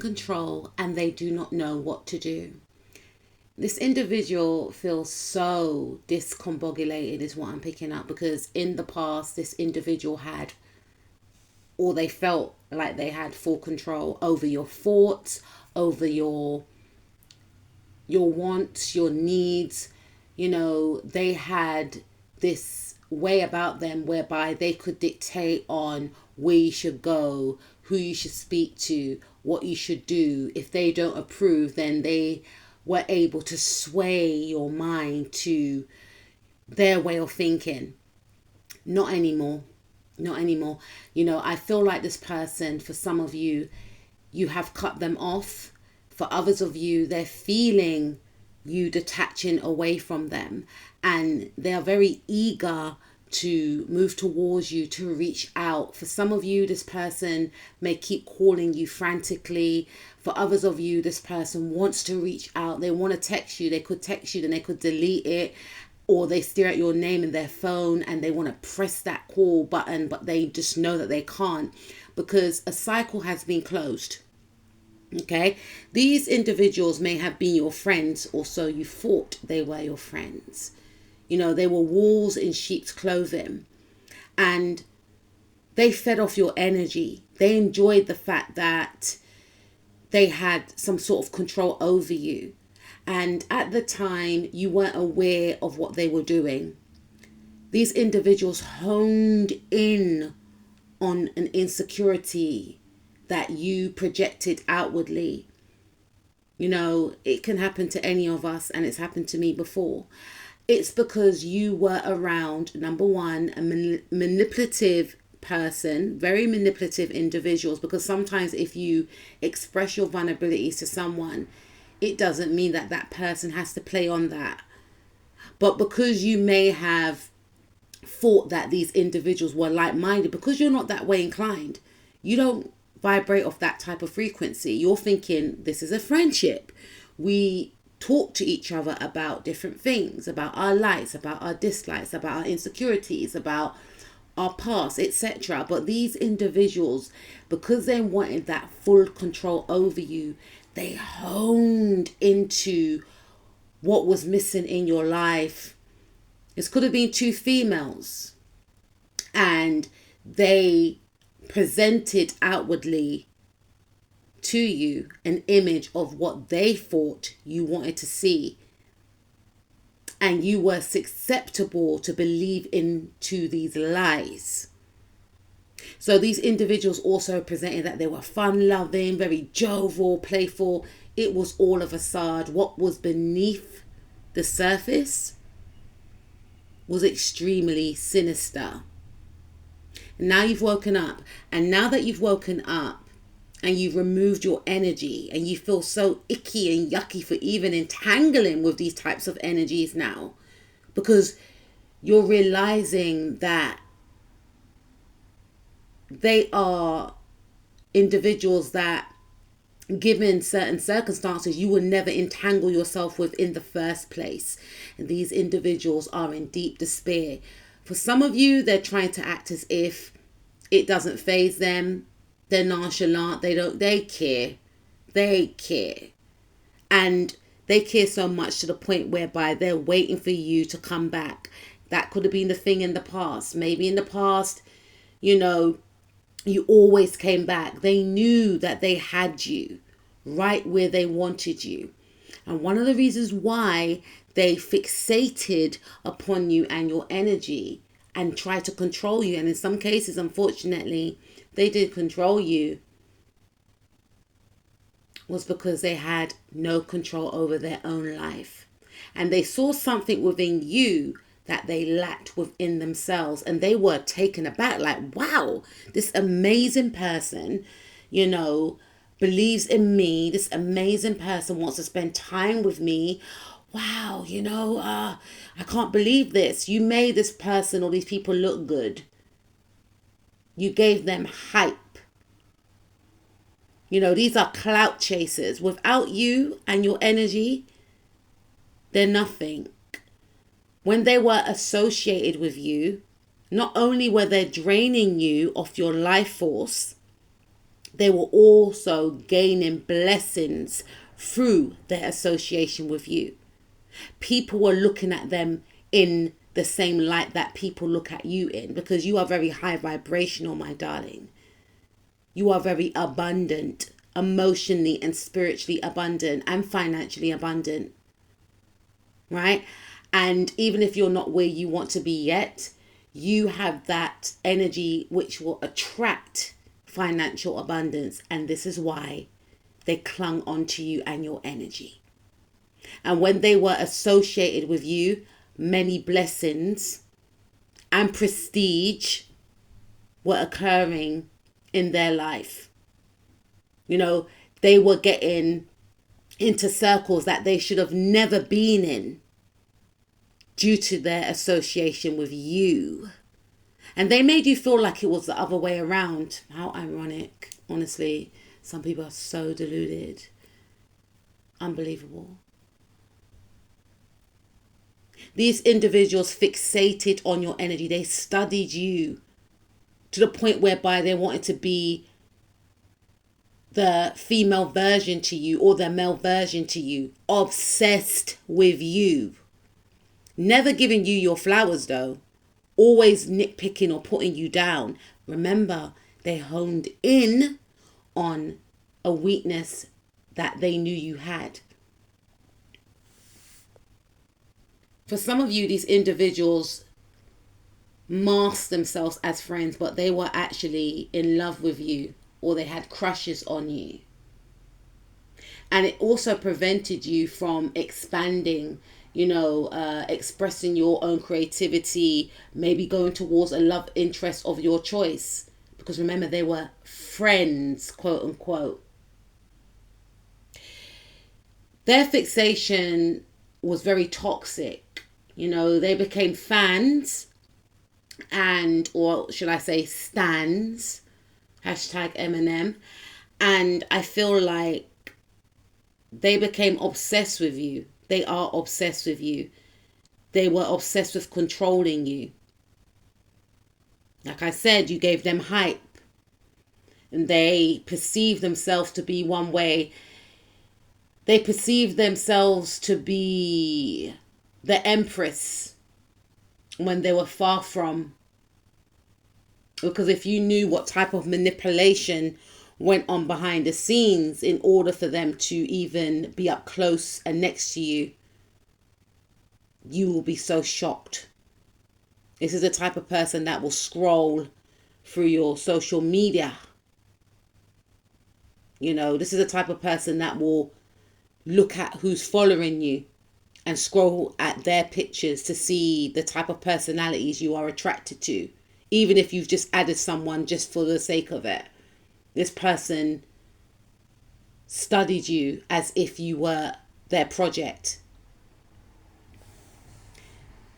control and they do not know what to do. This individual feels so discombobulated is what I'm picking up, because in the past this individual had, or they felt like they had, full control over your thoughts, over your wants, your needs. You know, they had this way about them whereby they could dictate on where you should go, who you should speak to, what you should do. If they don't approve, then they were able to sway your mind to their way of thinking. Not anymore. Not anymore. You know, I feel like this person, for some of you, you have cut them off. For others of you, they're feeling you detaching away from them, and they are very eager to move towards you, to reach out. For some of you, this person may keep calling you frantically. For others of you, this person wants to reach out. They want to text you. They could text you, then they could delete it, or they stare at your name in their phone and they want to press that call button, but they just know that they can't, because a cycle has been closed. Okay, these individuals may have been your friends, or so you thought they were your friends. You know, they were wolves in sheep's clothing, and they fed off your energy. They enjoyed the fact that they had some sort of control over you. And at the time, you weren't aware of what they were doing. These individuals honed in on an insecurity that you projected outwardly. You know, it can happen to any of us, and it's happened to me before. It's because you were around, number one, a manipulative person, very manipulative individuals, because sometimes if you express your vulnerabilities to someone, it doesn't mean that that person has to play on that. But because you may have thought that these individuals were like-minded, because you're not that way inclined, you don't vibrate off that type of frequency. You're thinking this is a friendship. We talk to each other about different things, about our likes, about our dislikes, about our insecurities, about our past, etc. But these individuals, because they wanted that full control over you, they honed into what was missing in your life. This could have been two females, and they presented outwardly to you an image of what they thought you wanted to see, and you were susceptible to believe into these lies. So these individuals also presented that they were fun-loving, very jovial, playful. It was all a facade. What was beneath the surface was extremely sinister. Now you've woken up, and now that you've woken up and you've removed your energy, and you feel so icky and yucky for even entangling with these types of energies now, because you're realizing that they are individuals that, given certain circumstances, you would never entangle yourself with in the first place. And these individuals are in deep despair. For some of you, they're trying to act as if it doesn't faze them. They're nonchalant. They care. And they care so much to the point whereby they're waiting for you to come back. That could have been the thing in the past. Maybe in the past, you know, you always came back. They knew that they had you right where they wanted you. And one of the reasons why they fixated upon you and your energy and tried to control you, and in some cases, unfortunately, they did control you, was because they had no control over their own life. And they saw something within you that they lacked within themselves, and they were taken aback, like, wow, this amazing person, you know, believes in me. This amazing person wants to spend time with me. Wow, you know, I can't believe this. You made this person or these people look good. You gave them hype. You know, these are clout chasers. Without you and your energy, they're nothing. When they were associated with you, not only were they draining you of your life force, they were also gaining blessings through their association with you. People were looking at them in the same light that people look at you in, because you are very high vibrational, my darling. You are very abundant, emotionally and spiritually abundant, and financially abundant, right? And even if you're not where you want to be yet, you have that energy which will attract financial abundance. And this is why they clung onto you and your energy. And when they were associated with you, many blessings and prestige were occurring in their life. You know, they were getting into circles that they should have never been in due to their association with you. And they made you feel like it was the other way around. How ironic. Honestly, some people are so deluded. Unbelievable. These individuals fixated on your energy. They studied you to the point whereby they wanted to be the female version to you or the male version to you. Obsessed with you. Never giving you your flowers though. Always nitpicking or putting you down. Remember, they honed in on a weakness that they knew you had. For some of you, these individuals masked themselves as friends, but they were actually in love with you, or they had crushes on you. And it also prevented you from expanding, expressing your own creativity, maybe going towards a love interest of your choice. Because remember, they were friends, quote unquote. Their fixation was very toxic. They became fans or should I say stans, hashtag Eminem. And I feel like they became obsessed with you. They are obsessed with you. They were obsessed with controlling you. Like I said, you gave them hype. And they perceived themselves to be one way. They perceived themselves to be the empress when they were far from. Because if you knew what type of manipulation went on behind the scenes in order for them to even be up close and next to you, you will be so shocked. This is the type of person that will scroll through your social media. This is the type of person that will look at who's following you and scroll at their pictures to see the type of personalities you are attracted to. Even if you've just added someone just for the sake of it. This person studied you as if you were their project.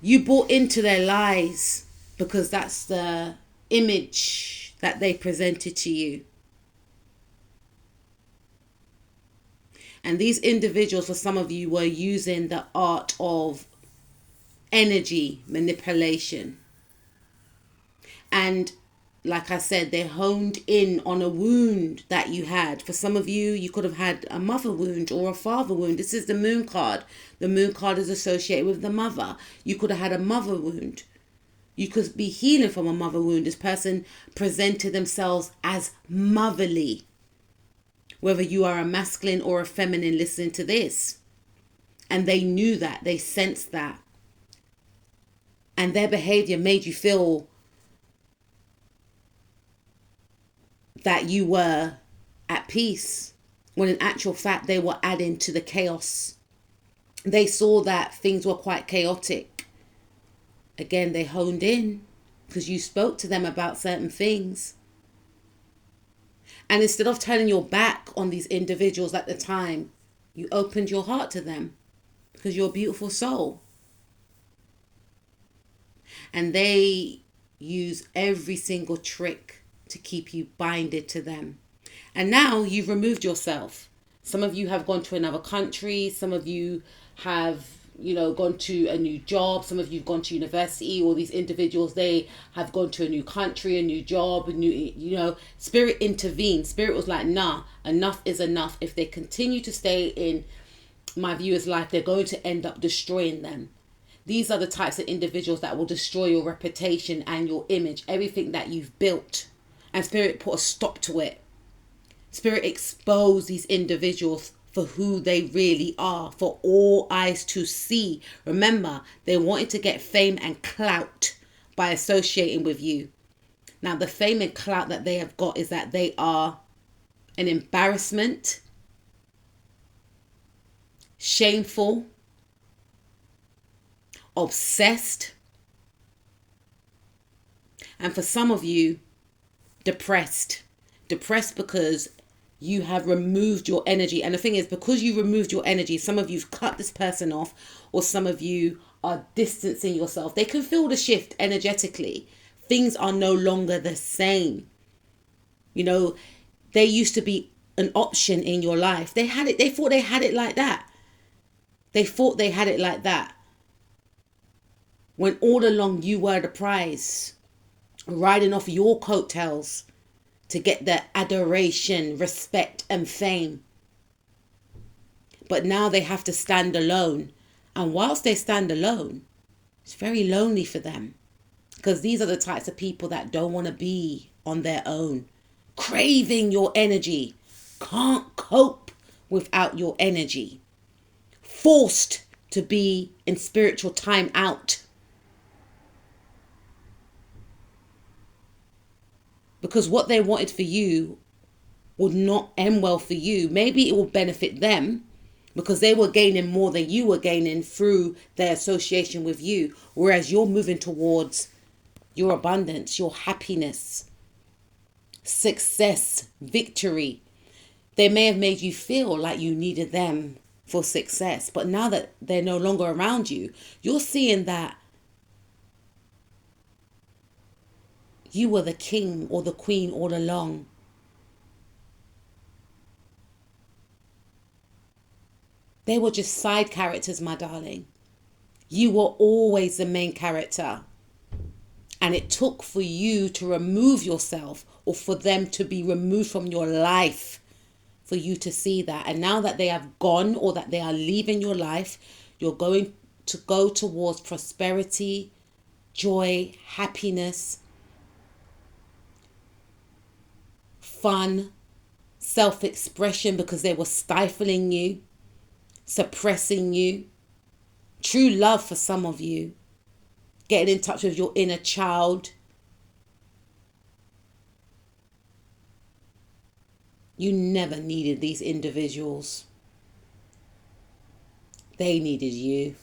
You bought into their lies because that's the image that they presented to you. And these individuals, for some of you, were using the art of energy manipulation. And like I said, they honed in on a wound that you had. For some of you, you could have had a mother wound or a father wound. This is the moon card. The moon card is associated with the mother. You could have had a mother wound. You could be healing from a mother wound. This person presented themselves as motherly. Whether you are a masculine or a feminine listening to this. And they knew that. They sensed that. And their behavior made you feel that you were at peace, when in actual fact they were adding to the chaos. They saw that things were quite chaotic. Again, they honed in because you spoke to them about certain things. And instead of turning your back on these individuals at the time, you opened your heart to them because you're a beautiful soul. And they use every single trick to keep you binded to them. And now you've removed yourself. Some of you have gone to another country. Some of you have, gone to a new job. Some of you've gone to university. All these individuals, they have gone to a new country, a new job, a new, Spirit intervened. Spirit was like, nah, enough is enough. If they continue to stay in my viewer's life, they're going to end up destroying them. These are the types of individuals that will destroy your reputation and your image, everything that you've built. And Spirit put a stop to it. Spirit exposed these individuals for who they really are, for all eyes to see. Remember, they wanted to get fame and clout by associating with you. Now, the fame and clout that they have got is that they are an embarrassment, shameful, obsessed, and for some of you, depressed. Depressed because you have removed your energy. And the thing is, because you removed your energy, some of you've cut this person off, or some of you are distancing yourself. They can feel the shift energetically. Things are no longer the same. They used to be an option in your life. They thought they had it like that. They thought they had it like that. When all along you were the prize, riding off your coattails to get the adoration, respect, and fame. But now they have to stand alone. And whilst they stand alone, it's very lonely for them. Because these are the types of people that don't want to be on their own. Craving your energy. Can't cope without your energy. Forced to be in spiritual time out. Because what they wanted for you would not end well for you. Maybe it will benefit them because they were gaining more than you were gaining through their association with you. Whereas you're moving towards your abundance, your happiness, success, victory. They may have made you feel like you needed them for success. But now that they're no longer around you, you're seeing that you were the king or the queen all along. They were just side characters, my darling. You were always the main character. And it took for you to remove yourself, or for them to be removed from your life, for you to see that. And now that they have gone, or that they are leaving your life, you're going to go towards prosperity, joy, happiness, fun, self-expression, because they were stifling you, suppressing you. True love for some of you. Getting in touch with your inner child. You never needed these individuals. They needed you.